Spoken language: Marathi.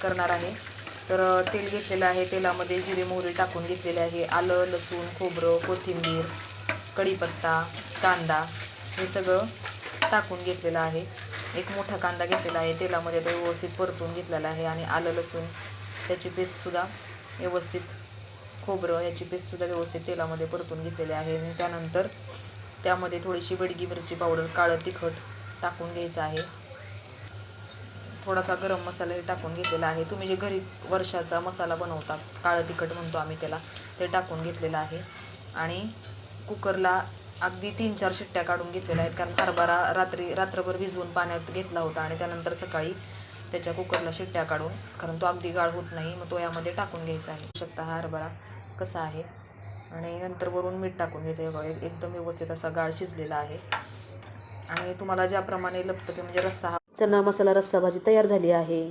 करणार आहे. तर तेल घेतलेलं आहे, तेलामध्ये जिरे मोहरी टाकून घेतलेले आहे. आलं, लसूण, खोबरं, कोथिंबीर, कढीपत्ता, कांदा हे सगळं टाकून घेतलेलं आहे. एक मोठा कांदा घेतलेला आहे, तेलामध्ये तो व्यवस्थित परतून घेतलेला आहे. आणि आलं लसूण त्याची पेस्टसुद्धा व्यवस्थित, खोबरं याची पेस्टसुद्धा व्यवस्थित तेलामध्ये परतून घेतलेली आहे. आणि त्यानंतर त्यामध्ये थोडीशी बेडगी मिरची पावडर, काळं तिखट टाकून घ्यायचं आहे. थोडासा गरम मसालाही टाकून घेतलेला आहे. तुम्ही जे घरी वर्षाचा मसाला बनवता, काळं तिखट म्हणतो आम्ही त्याला, ते टाकून घेतलेलं आहे. आणि कुकरला अगदी 3-4 शिट्ट्या काढून घेतलेल्या आहेत, कारण हरभरा रात्रभर भिजवून पाण्यात घेतला होता आणि त्यानंतर सकाळी त्याच्या कुकरला शिट्ट्या काढून, कारण तो अगदी गाळ होत नाही, मग तो यामध्ये टाकून घ्यायचा आहे. शकता हा हरभरा कसा आहे. आणि नंतर वरून मीठ टाकून घ्यायचं आहे. एकदम व्यवस्थित असा गाळ शिजलेला आहे. आणि तुम्हाला ज्याप्रमाणे लपतके म्हणजे रस्सा, चना मसाला रस्सा भाजी तयार झाली आहे.